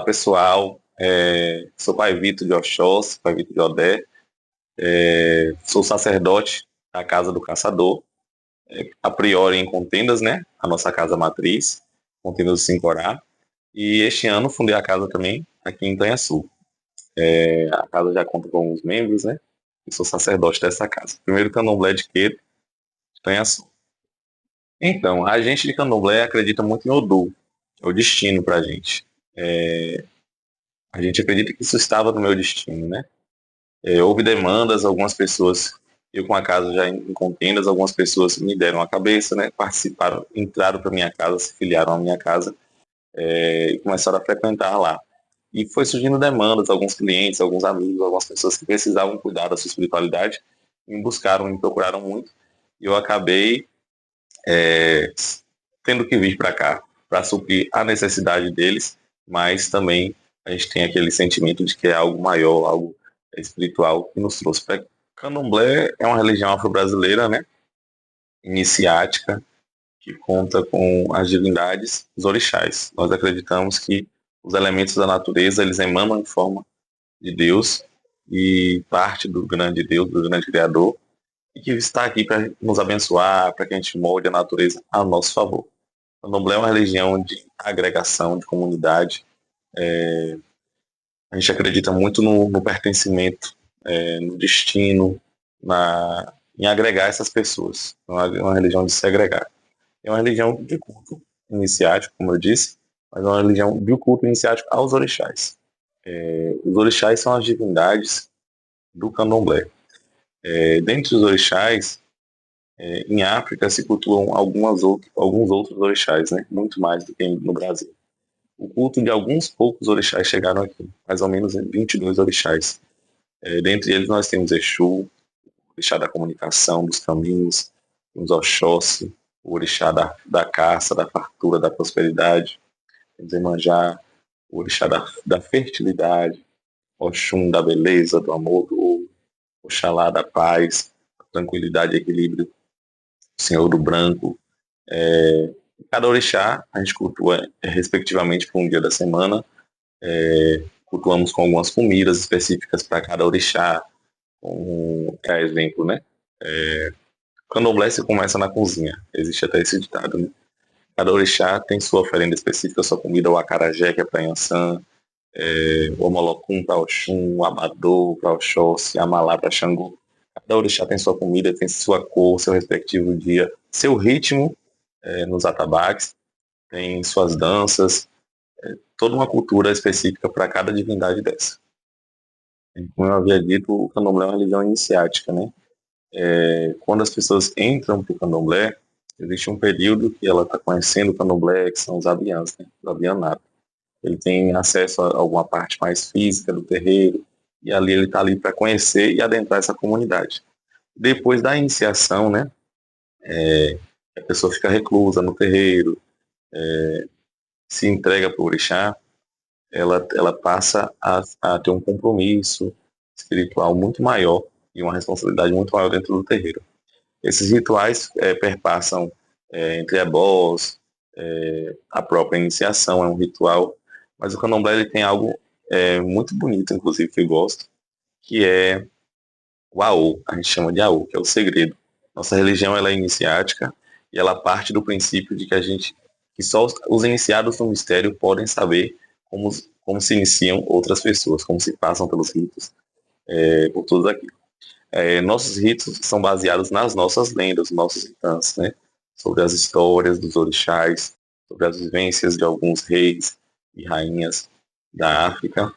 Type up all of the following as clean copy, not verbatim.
Olá pessoal, sou Pai Vitor de Oxóssi, Pai Vitor de Odé, sou sacerdote da Casa do Caçador, a priori em Contendas, né? A nossa casa matriz, Contendas do Sincorá, e este ano fundei a casa também aqui em Itanhaçu. A casa já conta com alguns membros, né? E sou sacerdote dessa casa. Primeiro candomblé de Queiro, Itanhaçu. Então, a gente de candomblé acredita muito em Odu, é o destino pra gente. A gente acredita que isso estava no meu destino, né? Houve demandas, algumas pessoas, eu com a casa já em contendas, algumas pessoas me deram a cabeça, né? Participaram, entraram para minha casa, se filiaram à minha casa e começaram a frequentar lá. E foi surgindo demandas, alguns clientes, alguns amigos, algumas pessoas que precisavam cuidar da sua espiritualidade, me buscaram, me procuraram muito, e eu acabei tendo que vir para cá para suprir a necessidade deles, mas também a gente tem aquele sentimento de que é algo maior, algo espiritual que nos trouxe. Candomblé é uma religião afro-brasileira, né? Iniciática, que conta com as divindades, os orixás. Nós acreditamos que os elementos da natureza, eles emanam em forma de Deus e parte do grande Deus, do grande Criador, e que está aqui para nos abençoar, para que a gente molde a natureza a nosso favor. O candomblé é uma religião de agregação, de comunidade. A gente acredita muito no pertencimento, no destino, em agregar essas pessoas. Não é uma religião de se agregar. É uma religião de culto iniciático, como eu disse, mas é uma religião de culto iniciático aos orixás. Os orixás são as divindades do candomblé. Dentre os orixás, em África se cultuam alguns outros orixás, né? Muito mais do que no Brasil. O culto de alguns poucos orixás chegaram aqui, mais ou menos 22 orixás. Dentre eles nós temos Exu, o orixá da comunicação, dos caminhos, temos Oxóssi, o orixá da caça, da fartura, da prosperidade, temos Emanjá, o orixá da fertilidade, Oxum da beleza, do amor, do ouro, Oxalá da paz, tranquilidade e equilíbrio, o Senhor do branco. Cada orixá a gente cultua respectivamente por um dia da semana. Cultuamos com algumas comidas específicas para cada orixá, como exemplo, né? Candomblé se começa na cozinha, existe até esse ditado, né? Cada orixá tem sua oferenda específica, sua comida, o acarajé, que é para Yansan, o omolocum para Oxum, o abadô para Oxóssi, a malá para Xangô. Cada orixá tem sua comida, tem sua cor, seu respectivo dia, seu ritmo nos atabaques, tem suas danças, toda uma cultura específica para cada divindade dessa. Como eu havia dito, o candomblé é uma religião iniciática, né? Quando as pessoas entram para o candomblé, existe um período que ela está conhecendo o candomblé, que são os abiãs, né? O abianato. Ele tem acesso a alguma parte mais física do terreiro, e ali ele está ali para conhecer e adentrar essa comunidade. Depois da iniciação, né? A pessoa fica reclusa no terreiro, se entrega para o orixá, ela passa a ter um compromisso espiritual muito maior e uma responsabilidade muito maior dentro do terreiro. Esses rituais perpassam entre ebós, a própria iniciação é um ritual, mas o candomblé ele tem algo muito bonito, inclusive, que eu gosto, que é o Aô, a gente chama de Aô, que é o segredo. Nossa religião ela é iniciática e ela parte do princípio de que só os iniciados no mistério podem saber como se iniciam outras pessoas, como se passam pelos ritos, por tudo aquilo. Nossos ritos são baseados nas nossas lendas, nossos ritos, né? Sobre as histórias dos orixás, sobre as vivências de alguns reis e rainhas da África,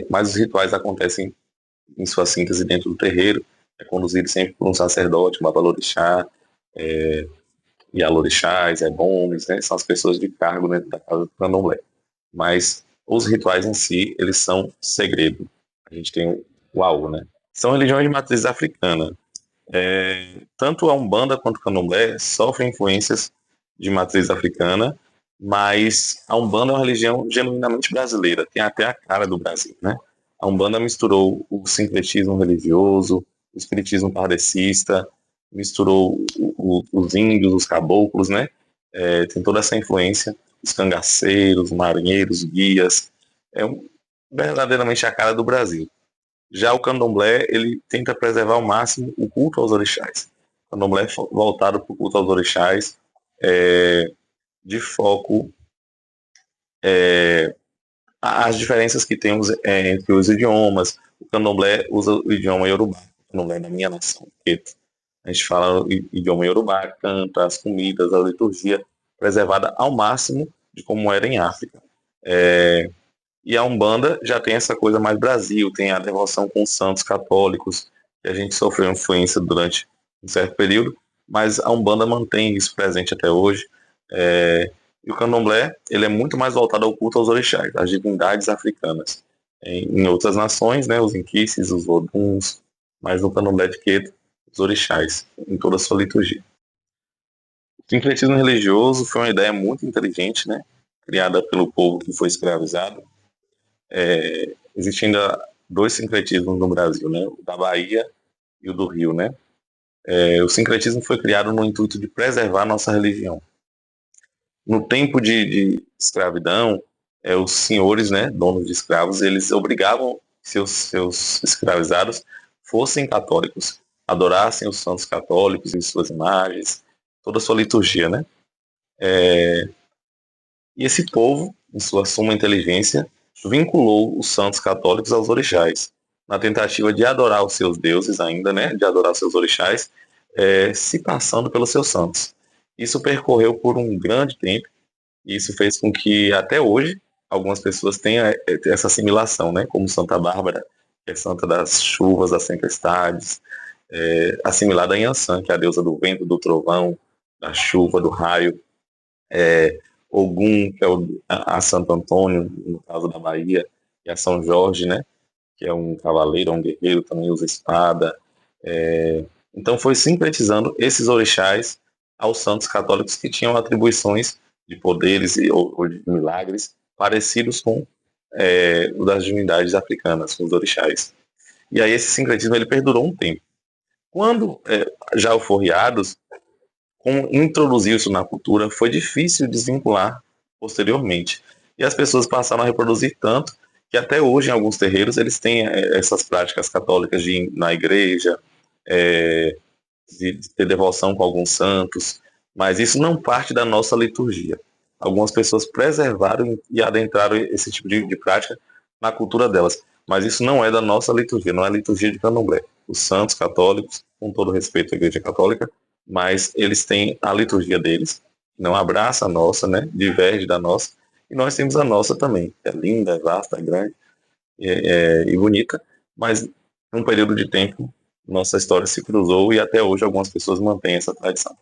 mas os rituais acontecem em sua síntese dentro do terreiro, é conduzido sempre por um sacerdote, um babalorixá, ialorixás,ebones, né? São as pessoas de cargo dentro da casa do candomblé. Mas os rituais em si, eles são segredo. A gente tem o AU, né? São religiões de matriz africana. Tanto a Umbanda quanto o Candomblé sofrem influências de matriz africana, mas a Umbanda é uma religião genuinamente brasileira, tem até a cara do Brasil, né? A Umbanda misturou o sincretismo religioso, o espiritismo kardecista, misturou os índios, os caboclos, né? Tem toda essa influência os cangaceiros, marinheiros, guias. Verdadeiramente a cara do Brasil. Já o candomblé, ele tenta preservar ao máximo o culto aos orixás. O candomblé é voltado para o culto aos orixás, de foco as diferenças que temos entre os idiomas. O candomblé usa o idioma iorubá, o candomblé é da minha nação, Queto. A gente fala o idioma iorubá, canta as comidas, a liturgia, preservada ao máximo de como era em África. E a Umbanda já tem essa coisa mais Brasil, tem a devoção com os santos católicos, que a gente sofreu influência durante um certo período, mas a Umbanda mantém isso presente até hoje. E o candomblé, ele é muito mais voltado ao culto aos orixás, às divindades africanas. Em outras nações, né, os inquices, os oduns, mas no candomblé de Queto, os orixás, em toda a sua liturgia. O sincretismo religioso foi uma ideia muito inteligente, né, criada pelo povo que foi escravizado. Existem ainda dois sincretismos no Brasil, né, o da Bahia e o do Rio, né. O sincretismo foi criado no intuito de preservar nossa religião. No tempo de escravidão, os senhores, né, donos de escravos, eles obrigavam seus escravizados fossem católicos, adorassem os santos católicos em suas imagens, toda a sua liturgia, né? E esse povo, em sua suma inteligência, vinculou os santos católicos aos orixás, na tentativa de adorar os seus deuses ainda, né, de adorar os seus orixás, se passando pelos seus santos. Isso percorreu por um grande tempo, e isso fez com que, até hoje, algumas pessoas tenham essa assimilação, né? Como Santa Bárbara, que é santa das chuvas, das tempestades, assimilada a Yansan, que é a deusa do vento, do trovão, da chuva, do raio. Ogum, que é a Santo Antônio, no caso da Bahia, e a São Jorge, né? Que é um cavaleiro, um guerreiro, também usa espada. Então foi sincretizando esses orixás aos santos católicos que tinham atribuições de poderes ou de milagres parecidos com o das divindades africanas, com os orixás. E aí esse sincretismo ele perdurou um tempo. Quando já alforriados, como introduzir isso na cultura, foi difícil desvincular posteriormente. E as pessoas passaram a reproduzir tanto que até hoje, em alguns terreiros, eles têm essas práticas católicas de ir na igreja, de ter devoção com alguns santos, mas isso não parte da nossa liturgia. Algumas pessoas preservaram e adentraram esse tipo de prática na cultura delas, mas isso não é da nossa liturgia, não é a liturgia de candomblé. Os santos católicos, com todo respeito à Igreja Católica, mas eles têm a liturgia deles, não abraça a nossa, né, diverge da nossa, e nós temos a nossa também, que é linda, é vasta, é grande e bonita, mas num período de tempo nossa história se cruzou e até hoje algumas pessoas mantêm essa tradição.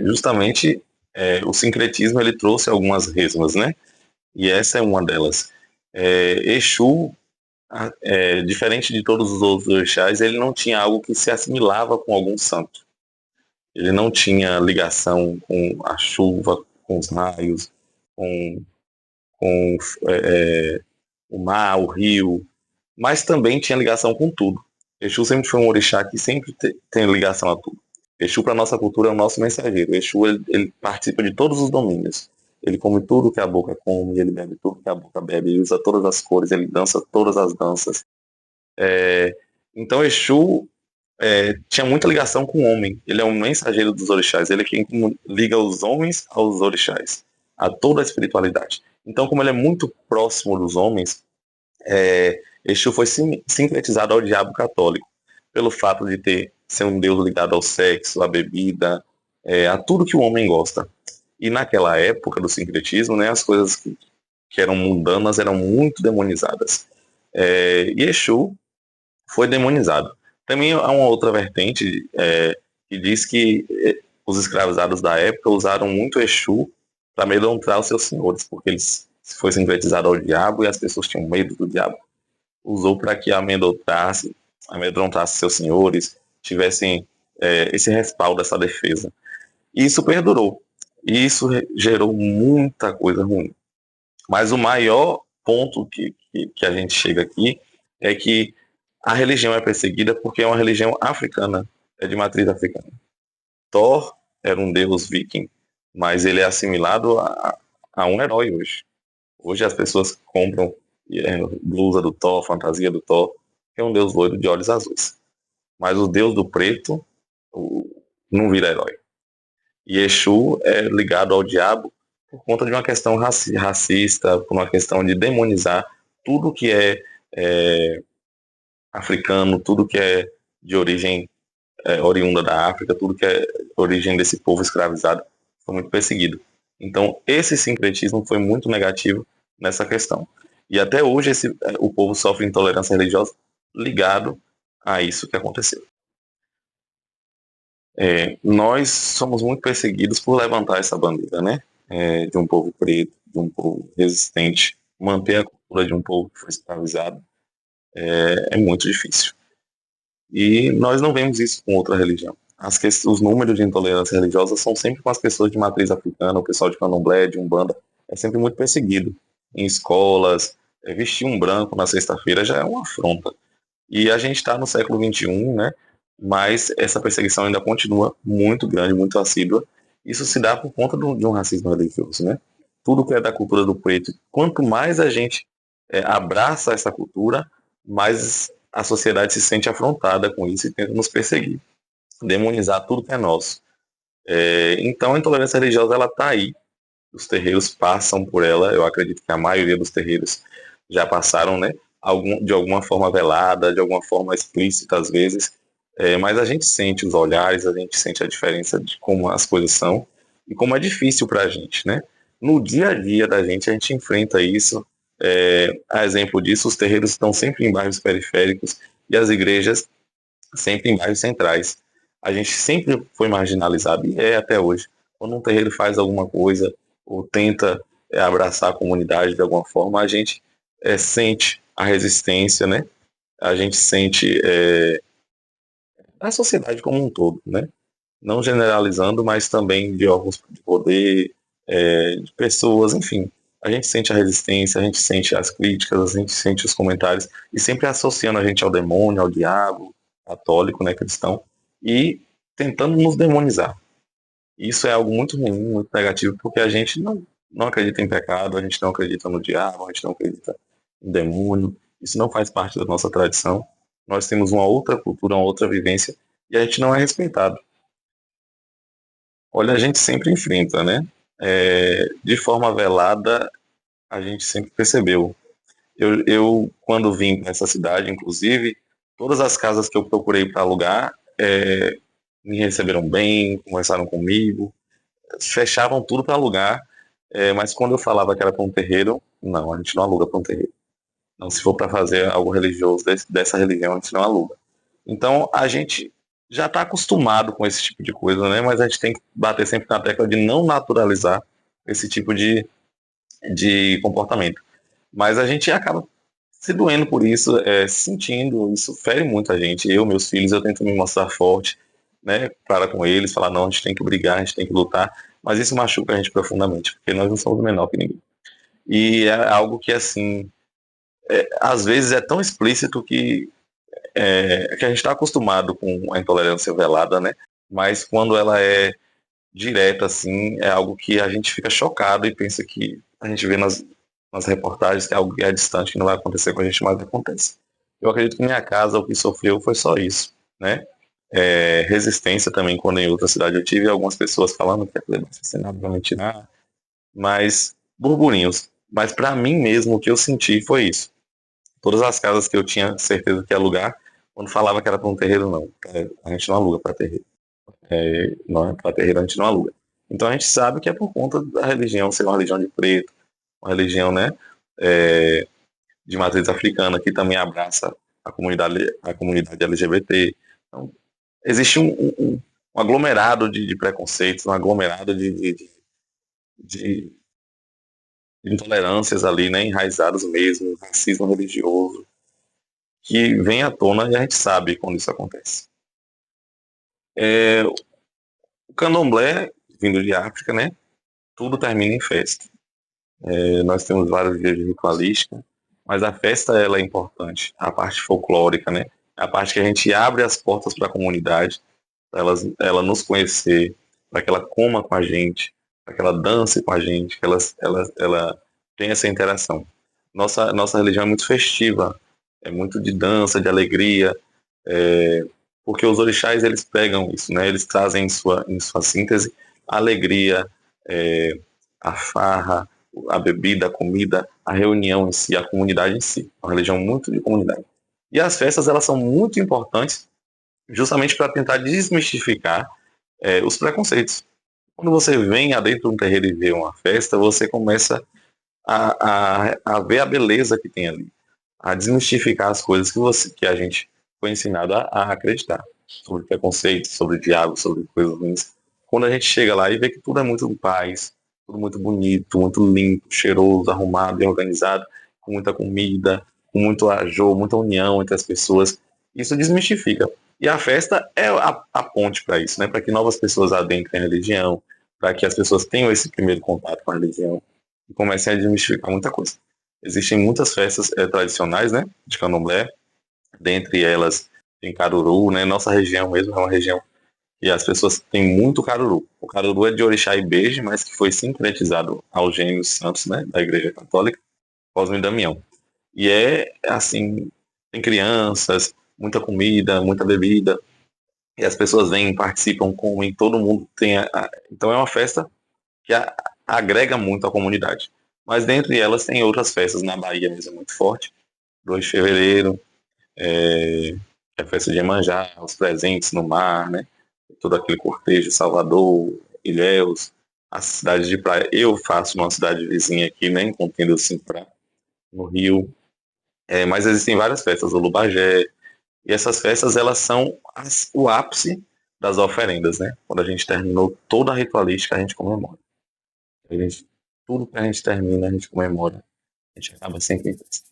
Justamente o sincretismo ele trouxe algumas resmas, né? E essa é uma delas. Exu, diferente de todos os outros orixás, ele não tinha algo que se assimilava com algum santo. Ele não tinha ligação com a chuva, com os raios, com o mar, o rio, mas também tinha ligação com tudo. Exu sempre foi um orixá que sempre tem ligação a tudo. Exu, para nossa cultura, é o nosso mensageiro. Exu, ele participa de todos os domínios. Ele come tudo que a boca come, ele bebe tudo que a boca bebe, ele usa todas as cores, ele dança todas as danças. Então, Exu tinha muita ligação com o homem. Ele é um mensageiro dos orixás. Ele é quem liga os homens aos orixás, a toda a espiritualidade. Então, como ele é muito próximo dos homens, Exu foi sincretizado ao diabo católico, pelo fato de ser um deus ligado ao sexo, à bebida, a tudo que o homem gosta. E naquela época do sincretismo, né, as coisas que eram mundanas eram muito demonizadas. E Exu foi demonizado. Também há uma outra vertente que diz que os escravizados da época usaram muito Exu para amedrontar os seus senhores, porque eles foi sincretizado ao diabo e as pessoas tinham medo do diabo. Usou para que amedrontasse seus senhores, tivessem esse respaldo, essa defesa. E isso perdurou. E isso gerou muita coisa ruim. Mas o maior ponto que a gente chega aqui é que a religião é perseguida porque é uma religião africana, é de matriz africana. Thor era um deus viking, mas ele é assimilado a um herói hoje. Hoje as pessoas compram blusa do Thor, fantasia do Thor, que é um deus loiro de olhos azuis. Mas o deus do preto não vira herói. E Exu é ligado ao diabo por conta de uma questão racista, por uma questão de demonizar tudo que é africano, tudo que é de origem oriunda da África, tudo que é origem desse povo escravizado foi muito perseguido. Então, esse sincretismo foi muito negativo nessa questão. E até hoje o povo sofre intolerância religiosa ligado a isso que aconteceu. Nós somos muito perseguidos por levantar essa bandeira, né? De um povo preto, de um povo resistente, manter a cultura de um povo que foi escravizado é muito difícil. E nós não vemos isso com outra religião. Os números de intolerância religiosa são sempre com as pessoas de matriz africana, o pessoal de candomblé, de umbanda, é sempre muito perseguido. Em escolas, vestir um branco na sexta-feira já é uma afronta. E a gente está no século XXI, né? Mas essa perseguição ainda continua muito grande, muito assídua. Isso se dá por conta de um racismo religioso, né? Tudo que é da cultura do preto, quanto mais a gente abraça essa cultura, mais a sociedade se sente afrontada com isso e tenta nos perseguir, demonizar tudo que é nosso. Então a intolerância religiosa ela está aí, os terreiros passam por ela, eu acredito que a maioria dos terreiros já passaram, né? De alguma forma velada, de alguma forma explícita às vezes, mas a gente sente os olhares, a gente sente a diferença de como as coisas são e como é difícil para a gente, né? No dia a dia da gente, a gente enfrenta isso. A exemplo disso, os terreiros estão sempre em bairros periféricos e as igrejas sempre em bairros centrais. A gente sempre foi marginalizado e é até hoje. Quando um terreiro faz alguma coisa ou tenta abraçar a comunidade de alguma forma, a gente sente a resistência, né? A gente sente a sociedade como um todo, né? Não generalizando, mas também de órgãos de poder, de pessoas, enfim. A gente sente a resistência, a gente sente as críticas, a gente sente os comentários, e sempre associando a gente ao demônio, ao diabo, católico, né, cristão, e tentando nos demonizar. Isso é algo muito ruim, muito negativo, porque a gente não acredita em pecado, a gente não acredita no diabo, a gente não acredita em demônio. Isso não faz parte da nossa tradição. Nós temos uma outra cultura, uma outra vivência, e a gente não é respeitado. Olha, a gente sempre enfrenta, né? De forma velada, a gente sempre percebeu. Quando vim para essa cidade, inclusive, todas as casas que eu procurei para alugar me receberam bem, conversaram comigo, fechavam tudo para alugar, mas quando eu falava que era para um terreiro, não, a gente não aluga para um terreiro. Não, se for para fazer algo religioso dessa religião, a gente não aluga. Então, a gente já está acostumado com esse tipo de coisa, né? Mas a gente tem que bater sempre na tecla de não naturalizar esse tipo de comportamento. Mas a gente acaba se doendo por isso, sentindo, isso fere muito a gente. Eu, meus filhos, eu tento me mostrar forte, né? Para com eles, falar, não, a gente tem que brigar, a gente tem que lutar. Mas isso machuca a gente profundamente, porque nós não somos menor que ninguém. E é algo que, assim, às vezes é tão explícito que a gente está acostumado com a intolerância velada, né? Mas quando ela é direta, assim, é algo que a gente fica chocado e pensa que a gente vê nas reportagens que é algo que é distante, que não vai acontecer com a gente, mas acontece. Eu acredito que minha casa, o que sofreu foi só isso, né? Resistência também, quando em outra cidade eu tive algumas pessoas falando que aquilo é assassinado, vai tirar, mas burburinhos. Mas para mim mesmo, o que eu senti foi isso. Todas as casas que eu tinha certeza que ia alugar, quando falava que era para um terreiro, não. A gente não aluga para terreiro. Não, para terreiro a gente não aluga. Então a gente sabe que é por conta da religião ser uma religião de preto, uma religião, né, de matriz africana, que também abraça a comunidade LGBT. Então, existe um aglomerado de preconceitos, um aglomerado de intolerâncias ali, né, enraizadas mesmo, racismo religioso, que vem à tona e a gente sabe quando isso acontece. O candomblé, vindo de África, né, tudo termina em festa. Nós temos vários dias de ritualística, mas a festa ela é importante, a parte folclórica, né, a parte que a gente abre as portas para a comunidade, para ela nos conhecer, para que ela coma com a gente, para que ela dance com a gente, que ela tenha essa interação. Nossa religião é muito festiva, é muito de dança, de alegria, porque os orixás eles pegam isso, né? Eles trazem em sua síntese a alegria, é, a farra, a bebida, a comida, a reunião em si, a comunidade em si. Uma religião muito de comunidade. E as festas elas são muito importantes justamente para tentar desmistificar os preconceitos. Quando você vem adentro de um terreiro e vê uma festa, você começa a ver a beleza que tem ali, a desmistificar as coisas que a gente foi ensinado a acreditar, sobre preconceito, sobre diabo, sobre coisas ruins. Quando a gente chega lá e vê que tudo é muito paz, tudo muito bonito, muito limpo, cheiroso, arrumado e organizado, com muita comida, com muito ajô, muita união entre as pessoas, isso desmistifica. E a festa é a ponte para isso, né? Para que novas pessoas adentrem a religião, para que as pessoas tenham esse primeiro contato com a religião e comecem a desmistificar muita coisa. Existem muitas festas tradicionais, né, de candomblé, dentre elas tem caruru, né, nossa região mesmo é uma região que as pessoas têm muito caruru. O caruru é de Orixá e Beije, mas que foi sincretizado aos gêmeos santos, né, da Igreja Católica, Cosme e Damião. E assim, tem crianças, muita comida, muita bebida, e as pessoas vêm, participam, comem, todo mundo tem então é uma festa que agrega muito à comunidade. Mas dentre elas tem outras festas na Bahia mesmo, é muito forte. 2 de fevereiro, que é a festa de Iemanjá, os presentes no mar, né? Todo aquele cortejo, Salvador, Ilhéus, as cidades de praia. Eu faço numa cidade vizinha aqui, né? Em Contenda do Simprá, no Rio. Mas existem várias festas, o Lubagé. E essas festas, elas são o ápice das oferendas, né? Quando a gente terminou toda a ritualística, a gente comemora. A gente, tudo que a gente termina, a gente comemora. A gente acaba sempre em festa.